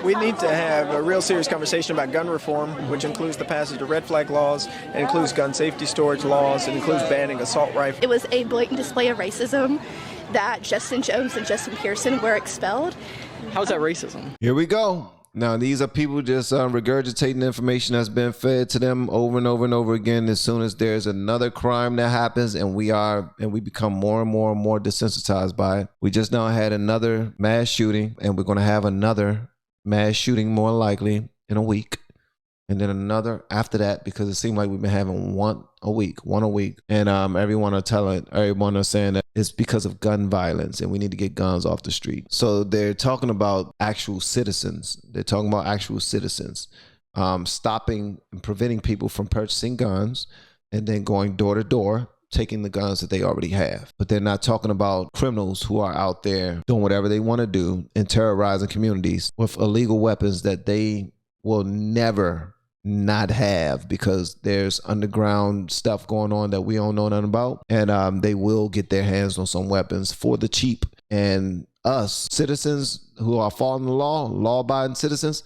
We need to have a real serious conversation about gun reform, which includes the passage of red flag laws, it includes gun safety storage laws, it includes banning assault rifles. It was a blatant display of racism that Justin Jones and Justin Pearson were expelled. How's that racism? Here we go. Now, these are people just regurgitating information that's been fed to them over and over and over again. As soon as there's another crime that happens and we become more and more and more desensitized by it. We just now had another mass shooting, and we're going to have another mass shooting more likely in a week. And then another after that, because it seemed like we've been having one a week. And everyone are saying that it's because of gun violence and we need to get guns off the street. So they're talking about actual citizens. Stopping and preventing people from purchasing guns and then going door to door, taking the guns that they already have. But they're not talking about criminals who are out there doing whatever they want to do and terrorizing communities with illegal weapons that they will never not have, because there's underground stuff going on that we don't know nothing about, and they will get their hands on some weapons for the cheap. And us citizens who are following the law-abiding citizens,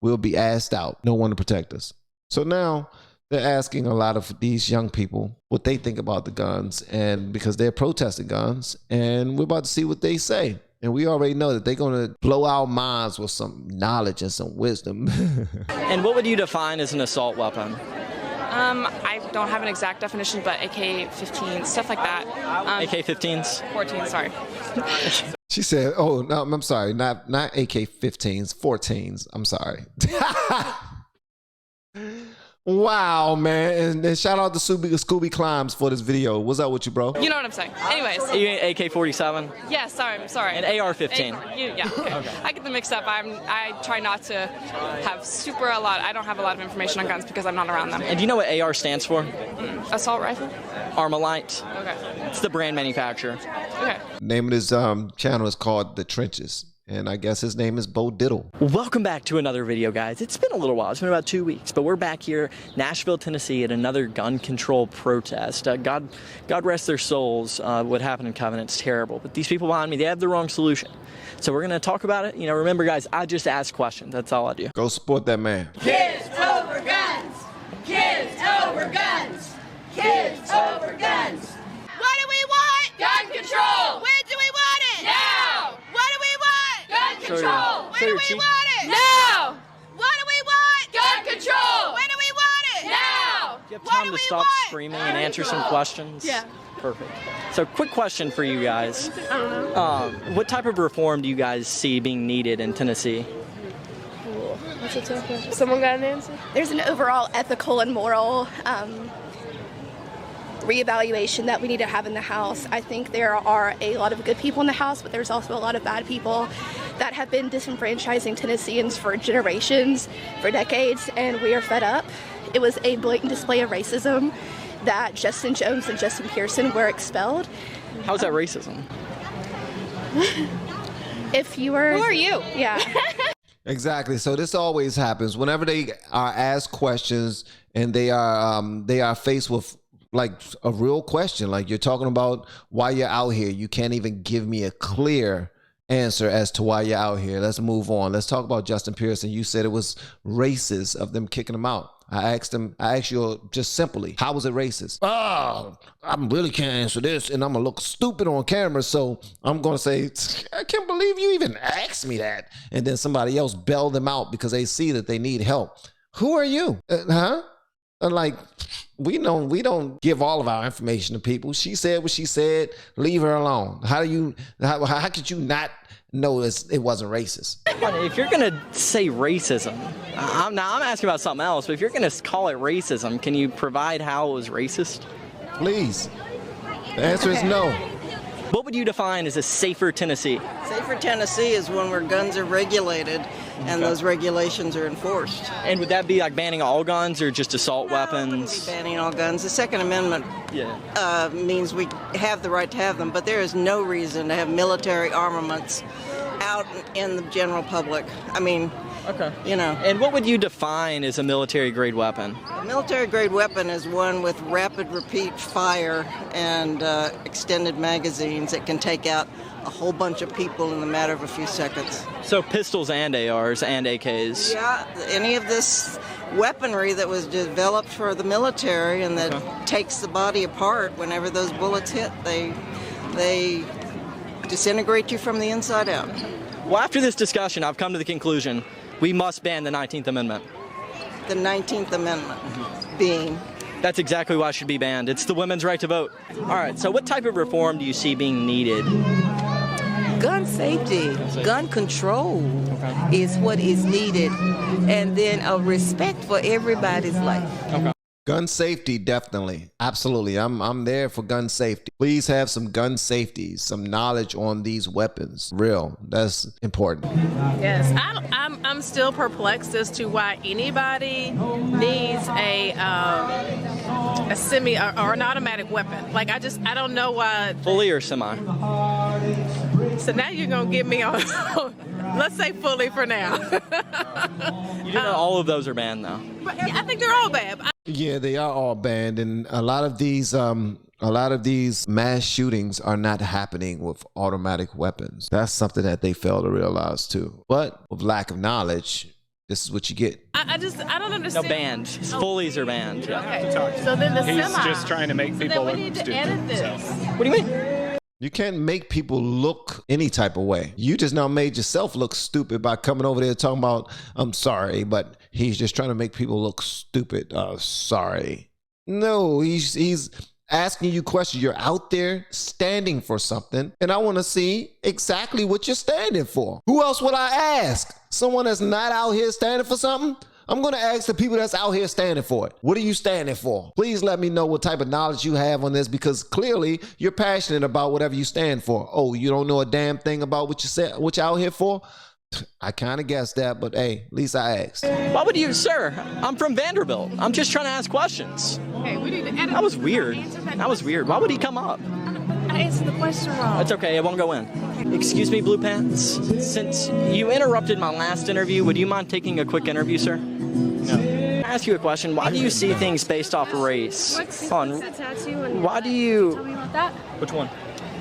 will be asked out. No one to protect us. So now they're asking a lot of these young people what they think about the guns, and because they're protesting guns, and we're about to see what they say. And we already know that they're going to blow our minds with some knowledge and some wisdom. And what would you define as an assault weapon? I don't have an exact definition, but AK-15, stuff like that. AK-15s? 14, sorry. She said, oh, no, I'm sorry, not AK-15s, 14s. I'm sorry. Wow, man. And shout out to Scooby Climbs for this video. What's up with you, bro? You know what I'm saying. Anyways. You mean AK-47? Yeah, sorry. And AR-15? Yeah, okay. I get them mixed up. I try not to have I don't have a lot of information on guns because I'm not around them. And do you know what AR stands for? Assault rifle? Armalite. Okay. It's the brand manufacturer. Okay. The name of this channel is called The Trenches. And I guess his name is Bo Diddle. Welcome back to another video, guys. It's been a little while. It's been about 2 weeks, but we're back here, Nashville, Tennessee, at another gun control protest. God rest their souls. What happened in Covenant's terrible. But these people behind me, they have the wrong solution. So we're going to talk about it. You know, remember, guys, I just ask questions. That's all I do. Go support that man. Kids over guns! Kids over guns! Kids over guns! What do we want? Gun control! When do we want it? Now! What do we want? Gun control! When do we want it? Now! What do we want? Gun control! When do we want it? Now! Do you have time to stop screaming and answer some questions? Yeah. Perfect. So, quick question for you guys. I don't know. What type of reform do you guys see being needed in Tennessee? What's the tough question? Someone got an answer? There's an overall ethical and moral reevaluation that we need to have in the House. I think there are a lot of good people in the House, but there's also a lot of bad people that have been disenfranchising Tennesseans for generations, for decades, and we are fed up. It was a blatant display of racism that Justin Jones and Justin Pearson were expelled. How's that racism? If you were... Who are you? Yeah. Exactly. So this always happens whenever they are asked questions and they are faced with like a real question. Like, you're talking about why you're out here. You can't even give me a clear answer as to why you're out here. Let's move on. Let's talk about Justin Pearson. You said it was racist of them kicking him out. I asked you just simply, how was it racist? Oh, I really can't answer this, and I'm gonna look stupid on camera, so I'm gonna say, I can't believe you even asked me that. And then somebody else bailed them out because they see that they need help. Who are you? Like, we don't give all of our information to people. She said what she said. Leave her alone. How could you not notice it wasn't racist? If you're gonna say racism, I'm asking about something else. But if you're gonna call it racism, can you provide how it was racist? Please. The answer is no. What would you define as a safer Tennessee? Safer Tennessee is one where guns are regulated and those regulations are enforced. And would that be like banning all guns or just assault weapons? It wouldn't be banning all guns. The Second Amendment means we have the right to have them, but there is no reason to have military armaments out out in the general public. I mean, Okay. you know. And what would you define as a military-grade weapon? A military-grade weapon is one with rapid repeat fire and extended magazines that can take out a whole bunch of people in the matter of a few seconds. So pistols and ARs and AKs. Yeah, any of this weaponry that was developed for the military and that takes the body apart whenever those bullets hit, they disintegrate you from the inside out. Well, after this discussion, I've come to the conclusion we must ban the 19th Amendment. The 19th Amendment being... That's exactly why it should be banned. It's the women's right to vote. All right, so what type of reform do you see being needed? Gun safety, gun control is what is needed, and then a respect for everybody's life. Okay. Gun safety, definitely. Absolutely. I'm there for gun safety. Please have some gun safety, some knowledge on these weapons. Real. That's important. Yes, I'm still perplexed as to why anybody needs a semi or an automatic weapon. Like I don't know why. Fully or semi? So now you're gonna get me on. Let's say fully for now. You know all of those are banned though. But I think they're all bad. Yeah, they are all banned, and a lot of these mass shootings are not happening with automatic weapons. That's something that they fail to realize too. But with lack of knowledge, this is what you get. I don't understand. No, banned. Fullies are banned. Yeah. Okay. So then the He's semi. just trying to make people we look need to stupid. edit this. What do you mean? You can't make people look any type of way. You just now made yourself look stupid by coming over there talking about, I'm sorry, but he's just trying to make people look stupid. Sorry. No, he's asking you questions. You're out there standing for something, and I want to see exactly what you're standing for. Who else would I ask? Someone that's not out here standing for something? I'm going to ask the people that's out here standing for it. What are you standing for? Please let me know what type of knowledge you have on this, because clearly you're passionate about whatever you stand for. Oh, you don't know a damn thing about what you're out here for? I kind of guessed that, but hey, at least I asked. Why would you, sir? I'm from Vanderbilt. I'm just trying to ask questions. Okay, we need to edit. That was weird. That was weird. Why would he come up? I answered the question wrong. That's okay. It won't go in. Excuse me, Blue Pants. Since you interrupted my last interview, would you mind taking a quick interview, sir? No. I ask you a question. Why do you see things based off race? What's that tattoo? And Why do you? Tell me about that. Which one?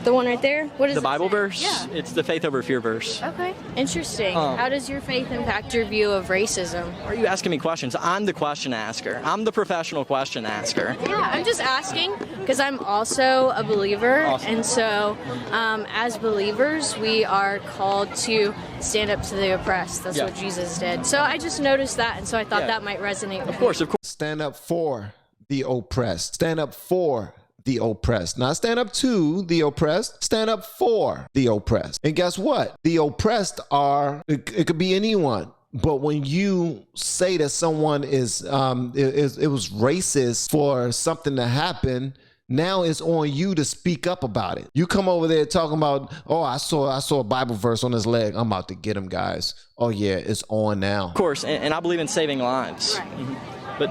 The one right there? What is The Bible verse? Yeah. It's the faith over fear verse. Okay. Interesting. How does your faith impact your view of racism? Why are you asking me questions? I'm the question asker. I'm the professional question asker. Yeah, I'm just asking because I'm also a believer. Awesome. And so as believers, we are called to stand up to the oppressed. That's what Jesus did. So I just noticed that, and so I thought that might resonate with Of course. Stand up for the oppressed. Stand up for the oppressed. Not stand up to the oppressed, stand up for the oppressed. And guess what? The oppressed are, it could be anyone. But when you say that someone it was racist for something to happen, now it's on you to speak up about it. You come over there talking about, oh, I saw a Bible verse on his leg. I'm about to get him, guys. Oh yeah, it's on now. Of course, and I believe in saving lives. Right. But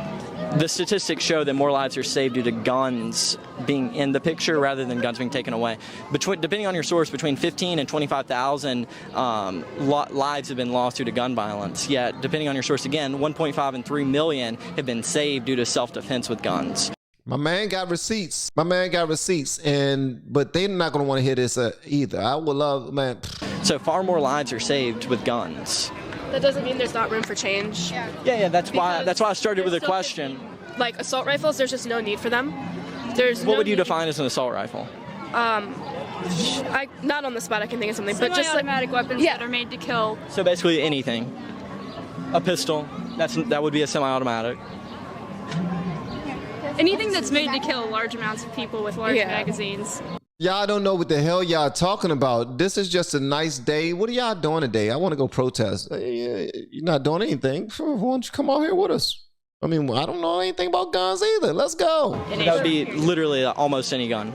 the statistics show that more lives are saved due to guns being in the picture rather than guns being taken away. Depending on your source, between 15 and 25,000 lives have been lost due to gun violence. Yet, depending on your source, again, 1.5 and 3 million have been saved due to self-defense with guns. My man got receipts. But they're not going to want to hear this either. I would love, man. So far more lives are saved with guns. That doesn't mean there's not room for change. Yeah. That's why I started with a question. Like assault rifles, there's just no need for them. What would you define as an assault rifle? Not on the spot I can think of something, but just automatic weapons that are made to kill. So basically anything. A pistol. That would be a semi-automatic. Anything that's made to kill large amounts of people with large magazines. Y'all don't know what the hell y'all talking about. This is just a nice day. What are y'all doing today? I want to go protest. You're not doing anything. Why don't you come out here with us? I mean, I don't know anything about guns either. Let's go. That would be literally almost any gun.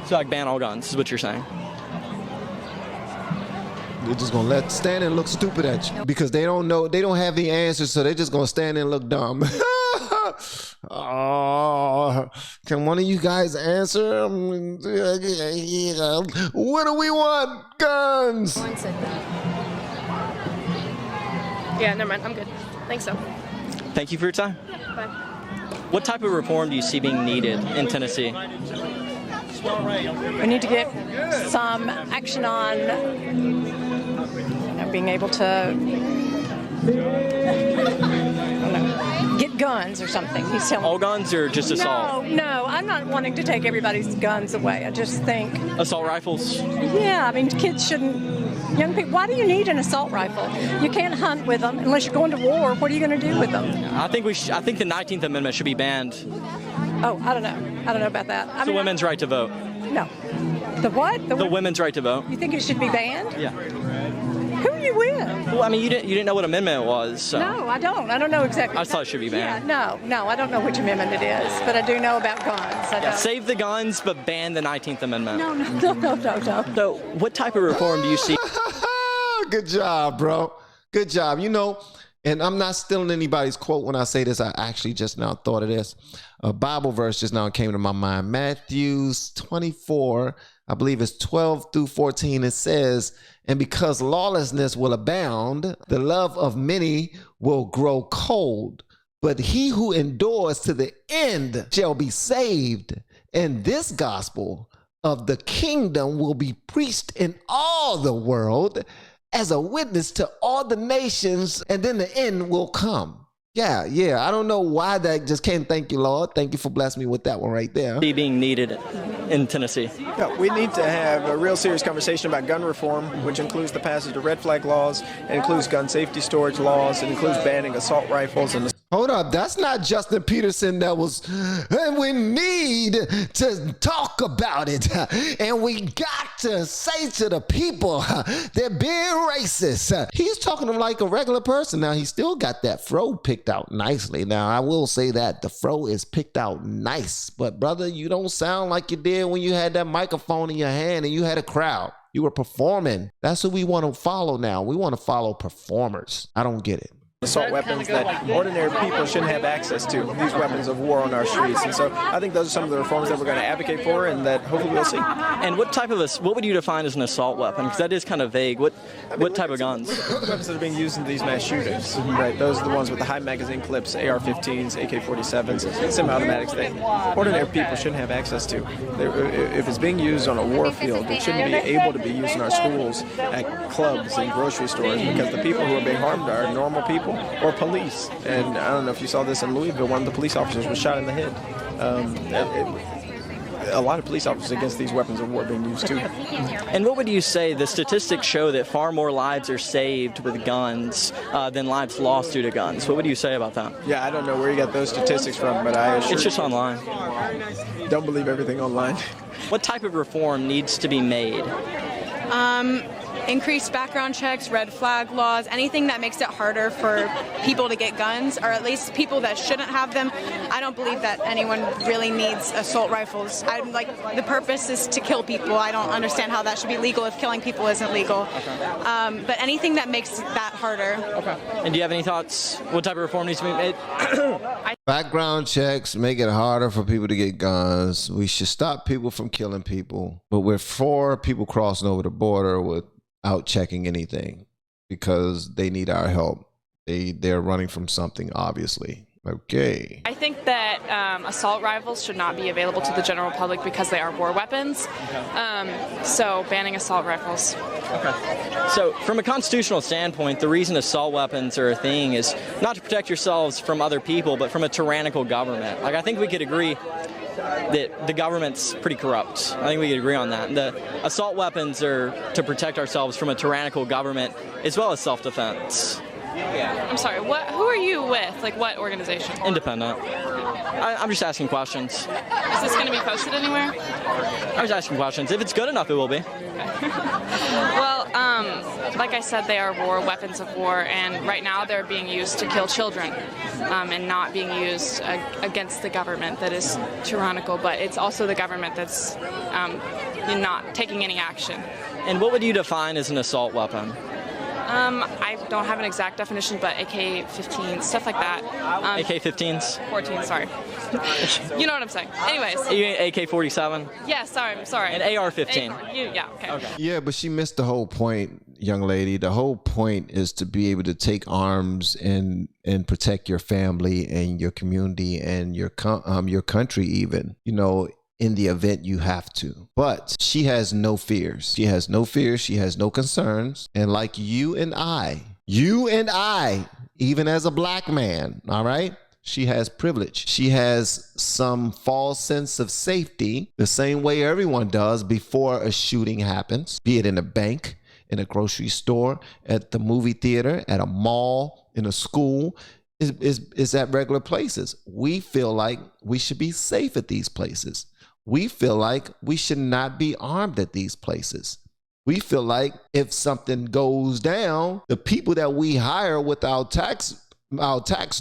So like ban all guns is what you're saying. They're just gonna stand and look stupid at you because they don't know, they don't have the answers, so they're just gonna stand and look dumb. Oh, can one of you guys answer? What do we want? Guns. One said that. Yeah, never mind. I'm good. Thanks, though. Thank you for your time. Bye. What type of reform do you see being needed in Tennessee? We need to get some action on being able to get guns or something. He's telling all guns or just assault? No, I'm not wanting to take everybody's guns away. I just think assault rifles. Yeah, I mean, kids shouldn't. Young people, why do you need an assault rifle? You can't hunt with them unless you're going to war. What are you going to do with them? I think the 19th Amendment should be banned. Oh, I don't know. I don't know about that. The women's right to vote. No. The what? The women's right to vote. You think it should be banned? Yeah. Who are you with? Well, I mean, you didn't know what amendment it was. So. No, I don't. I don't know exactly. I thought it should be banned. Yeah, no, I don't know which amendment it is, but I do know about guns. Save the guns, but ban the 19th Amendment. No. So, what type of reform do you see? Good job, bro. Good job. You know, and I'm not stealing anybody's quote when I say this. I actually just now thought of this. A Bible verse just now came to my mind. Matthew 24, I believe it's 12 through 14. It says, and because lawlessness will abound, the love of many will grow cold. But he who endures to the end shall be saved. And this gospel of the kingdom will be preached in all the world as a witness to all the nations, and then the end will come. Yeah. I don't know why that just came. Thank you, Lord. Thank you for blessing me with that one right there. Being needed in Tennessee. Yeah, we need to have a real serious conversation about gun reform, which includes the passage of red flag laws, it includes gun safety storage laws, it includes banning assault rifles and hold up, that's not Justin Peterson. That was, and we need to talk about it. And we got to say to the people, they're being racist. He's talking to them like a regular person. Now, he still got that fro picked out nicely. Now, I will say that the fro is picked out nice. But, brother, you don't sound like you did when you had that microphone in your hand and you had a crowd. You were performing. That's who we want to follow now. We want to follow performers. I don't get it. Assault weapons that ordinary people shouldn't have access to, these weapons of war on our streets. And so I think those are some of the reforms that we're going to advocate for and that hopefully we'll see. And what would you define as an assault weapon? Because that is kind of vague. What type of guns? Weapons that are being used in these mass shootings. Right, those are the ones with the high magazine clips, AR-15s, AK-47s, semi-automatics that ordinary people shouldn't have access to. If it's being used on a war field, it shouldn't be able to be used in our schools, at clubs and grocery stores, because the people who are being harmed are normal people or police. And I don't know if you saw this in Louisville, one of the police officers was shot in the head. A lot of police officers against these weapons of war being used too. And what would you say, the statistics show that far more lives are saved with guns than lives lost due to guns. What would you say about that? Yeah, I don't know where you got those statistics from, but I assure you. It's just online. Don't believe everything online. What type of reform needs to be made? Increased background checks, red flag laws, anything that makes it harder for people to get guns, or at least people that shouldn't have them. I don't believe that anyone really needs assault rifles. The purpose is to kill people. I don't understand how that should be legal if killing people isn't legal. Okay. But anything that makes that harder. Okay. And do you have any thoughts? What type of reform needs to be made? Background checks make it harder for people to get guns. We should stop people from killing people. But we're for people crossing over the border without checking anything because they need our help. They're running from something, obviously. Okay. I think that assault rifles should not be available to the general public because they are war weapons. So banning assault rifles. Okay. So from a constitutional standpoint, the reason assault weapons are a thing is not to protect yourselves from other people, but from a tyrannical government. I think we could agree that the government's pretty corrupt. I think we could agree on that. The assault weapons are to protect ourselves from a tyrannical government as well as self-defense. I'm sorry, who are you with? What organization? Independent. I'm just asking questions. Is this going to be posted anywhere? I'm just asking questions. If it's good enough, it will be. Well, like I said, they are weapons of war, and right now they're being used to kill children and not being used against the government that is tyrannical, but it's also the government that's not taking any action. And what would you define as an assault weapon? I don't have an exact definition, but AK-15, stuff like that. AK-15s? 14, sorry. You know what I'm saying. Anyways. AK-47? Yeah, sorry. An AR-15? Yeah, okay. Yeah, but she missed the whole point, young lady. The whole point is to be able to take arms and protect your family and your community and your country even, you know, in the event you have to. But she has no fears. She has no fears. She has no concerns. And like you and I, even as a black man, all right? She has privilege. She has some false sense of safety, the same way everyone does before a shooting happens, be it in a bank, in a grocery store, at the movie theater, at a mall, in a school, is at regular places. We feel like we should be safe at these places. We feel like we should not be armed at these places. We feel like if something goes down, the people that we hire with our tax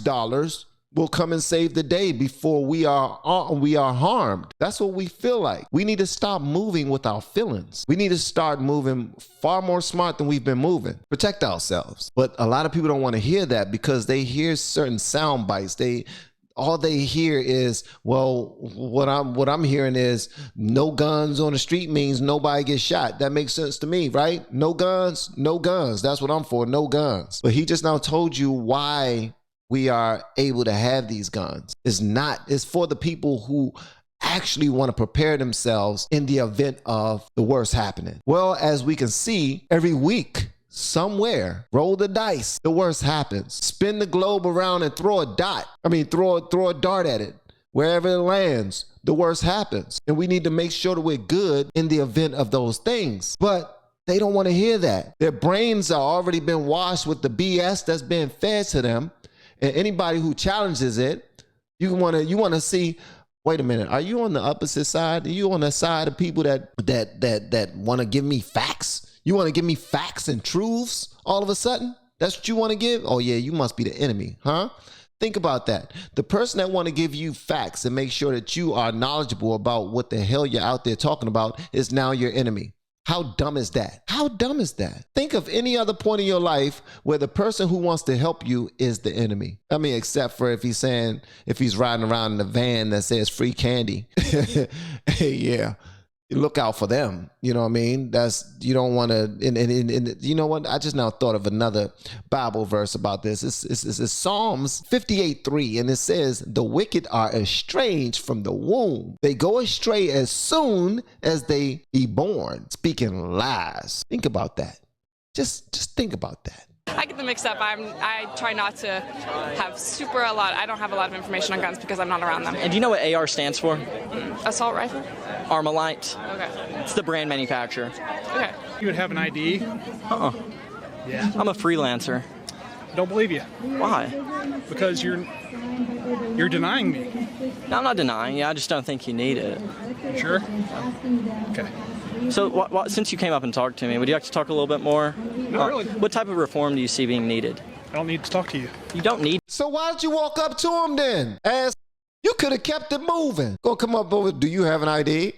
dollars will come and save the day before we are harmed. That's what we feel like. We need to stop moving with our feelings. We need to start moving far more smart than we've been moving. Protect ourselves. But a lot of people don't want to hear that because they hear certain sound bites. All they hear is, well, what I'm hearing is no guns on the street means nobody gets shot. That makes sense to me, right? No guns, no guns. That's what I'm for, no guns. But he just now told you why we are able to have these guns. It's for the people who actually want to prepare themselves in the event of the worst happening. Well, as we can see, every week, somewhere, roll the dice, the worst happens. Spin the globe around and throw a dart at it. Wherever it lands, the worst happens. And we need to make sure that we're good in the event of those things. But they don't want to hear that. Their brains are already been washed with the BS that's been fed to them. And anybody who challenges it, you want to see, wait a minute, are you on the opposite side? Are you on the side of people that want to give me facts? You want to give me facts and truths all of a sudden? That's what you want to give? Oh yeah, you must be the enemy, huh? Think about that. The person that want to give you facts and make sure that you are knowledgeable about what the hell you're out there talking about is now your enemy. How dumb is that? How dumb is that? Think of any other point in your life where the person who wants to help you is the enemy. I mean, except for if he's riding around in a van that says free candy. Hey, yeah. Look out for them. You know what I mean? You don't want to, and you know what? I just now thought of another Bible verse about this. It's Psalms 58:3, and it says, the wicked are estranged from the womb. They go astray as soon as they be born, speaking lies. Think about that. Just think about that. I get them mixed up. I try not to have I don't have a lot of information on guns because I'm not around them. And do you know what AR stands for? Assault rifle? Armalite. Okay. It's the brand manufacturer. Okay. You would have an ID? Yeah. I'm a freelancer. Don't believe you. Why? Because you're denying me. No, I'm not denying you. I just don't think you need it. Sure? Okay. So since you came up and talked to me, would you like to talk a little bit more? Not really. What type of reform do you see being needed? I don't need to talk to you. You don't need. So why did you walk up to him then? You could have kept it moving. Go come up over. Do you have an ID?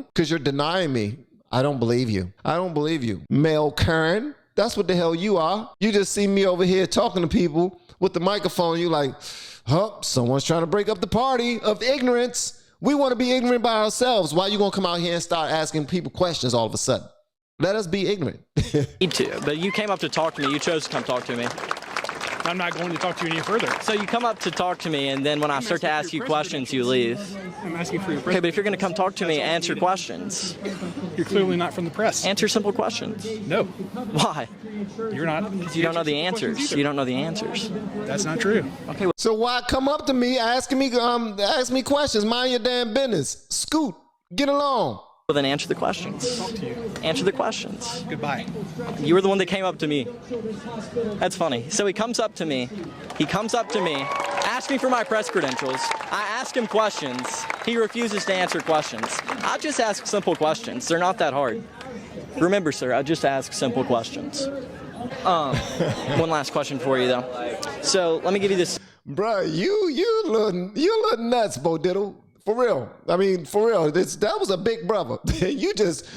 Because you're denying me. I don't believe you. I don't believe you. Male Karen. That's what the hell you are. You just see me over here talking to people with the microphone. You like, someone's trying to break up the party of ignorance. We want to be ignorant by ourselves. Why are you going to come out here and start asking people questions all of a sudden? Let us be ignorant. Need to, but you came up to talk to me. You chose to come talk to me. I'm not going to talk to you any further. So you come up to talk to me, and then when I start to ask you questions, you leave. I'm asking for your Okay, but if you're going to come talk to me, answer questions. You're clearly not from the press. Answer simple questions. No. Why? You're not. You don't know the answers. You don't know the answers. That's not true. Okay. So why come up to me ask me questions? Mind your damn business. Scoot. Get along. Well, then answer the questions. Talk to you. Answer the questions. Goodbye. You were the one that came up to me. That's funny. So he comes up to me. Asks me for my press credentials. I ask him questions. He refuses to answer questions. I just ask simple questions. They're not that hard. Remember, sir, I just ask simple questions. One last question for you, though. So let me give you this. Bruh, you little nuts, Bo Diddle. For real. I mean, for real. That was a big brother. You just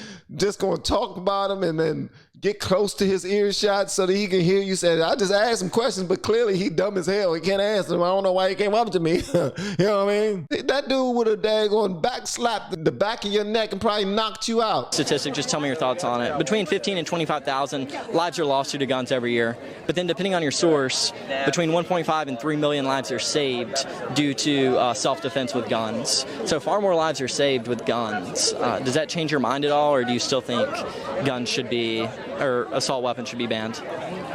gonna talk about him and then get close to his earshot so that he can hear you say, I just asked him questions, but clearly he dumb as hell. He can't answer them. I don't know why he came up to me. You know what I mean? That dude would have daggone back slapped the back of your neck and probably knocked you out. Statistic, just tell me your thoughts on it. Between 15 and 25,000 lives are lost due to guns every year. But then depending on your source, between 1.5 and 3 million lives are saved due to self-defense with guns. So far more lives are saved with guns. Does that change your mind at all, or do you still think guns should be, or assault weapons should be banned?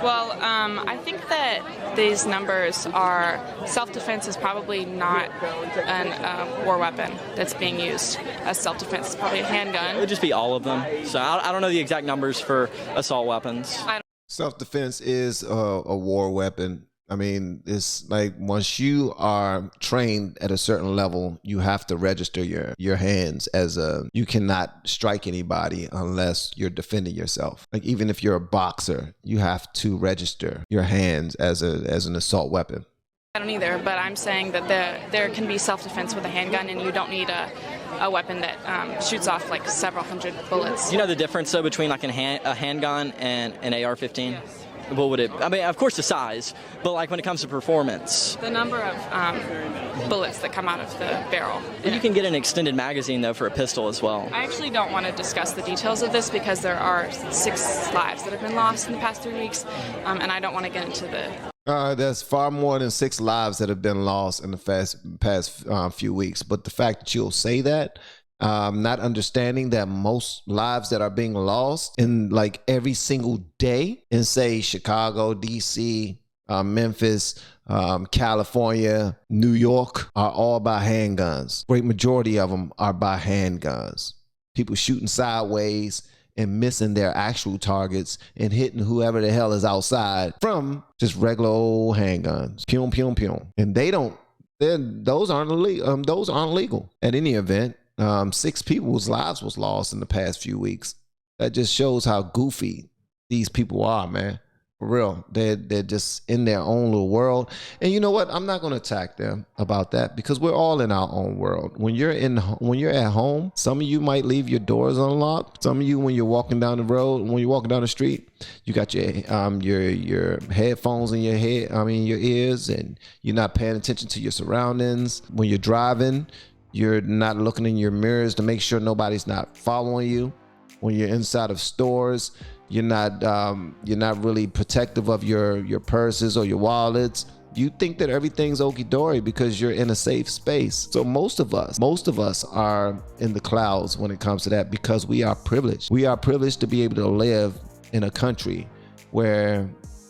Well, I think that these numbers are, self-defense is probably not a war weapon that's being used as self-defense. It's probably a handgun. It would just be all of them. So I don't know the exact numbers for assault weapons. Self-defense is a war weapon. I mean, it's like once you are trained at a certain level, you have to register your hands as you cannot strike anybody unless you're defending yourself. Like even if you're a boxer, you have to register your hands as an assault weapon. I don't either, but I'm saying that there can be self-defense with a handgun, and you don't need a weapon that shoots off like several hundred bullets. Do you know the difference though between like a handgun and an AR-15? What would it? I mean, of course the size, but like when it comes to performance, the number of bullets that come out of the barrel. And you can get an extended magazine though for a pistol as well. I actually don't want to discuss the details of this because there are 6 lives that have been lost in the past 3 weeks, and I don't want to get into the. There's far more than 6 lives that have been lost in the past few weeks. But the fact that you'll say that, not understanding that most lives that are being lost in like every single day in say Chicago, DC, Memphis, California, New York are all by handguns. Great majority of them are by handguns. People shooting sideways and missing their actual targets and hitting whoever the hell is outside from just regular old handguns. Pew, pew, pew. And those aren't legal. At any event, 6 people's lives was lost in the past few weeks. That just shows how goofy these people are, man. For real. They're just in their own little world. And you know what? I'm not going to attack them about that because we're all in our own world. When you're at home, some of you might leave your doors unlocked. Some of you, when you're walking down the road, when you're walking down the street, you got your headphones in your your ears, and you're not paying attention to your surroundings. When you're driving, you're not looking in your mirrors to make sure nobody's not following you. When you're inside of stores, you're not really protective of your purses or your wallets. You think that everything's okie-dory because you're in a safe space. So most of us are in the clouds when it comes to that because we are privileged. We are privileged to be able to live in a country where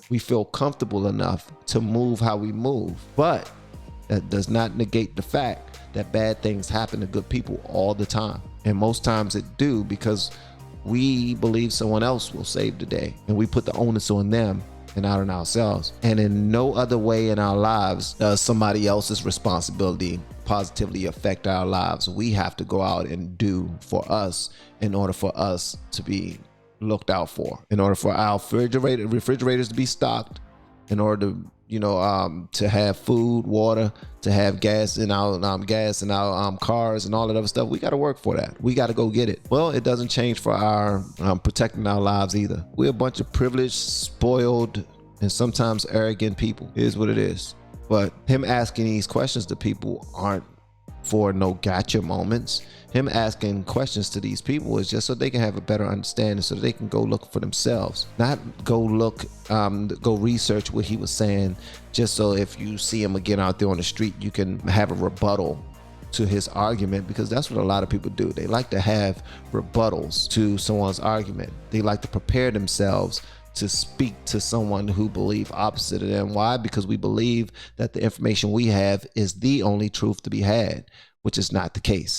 we feel comfortable enough to move how we move. But that does not negate the fact that bad things happen to good people all the time. And most times it do because we believe someone else will save the day, and we put the onus on them and not on ourselves. And in no other way in our lives does somebody else's responsibility positively affect our lives. We have to go out and do for us in order for us to be looked out for, in order for our refrigerators to be stocked, in order to to have food, water, to have gas in our cars and all that other stuff. We got to work for that. We got to go get it. Well, it doesn't change for our protecting our lives either. We're a bunch of privileged, spoiled, and sometimes arrogant people. It is what it is. But him asking these questions to people aren't for no gotcha moments. Him asking questions to these people is just so they can have a better understanding, so they can go look for themselves, not go research what he was saying, just so if you see him again out there on the street, you can have a rebuttal to his argument, because that's what a lot of people do. They like to have rebuttals to someone's argument. They like to prepare themselves to speak to someone who believes opposite of them. Why? Because we believe that the information we have is the only truth to be had, which is not the case.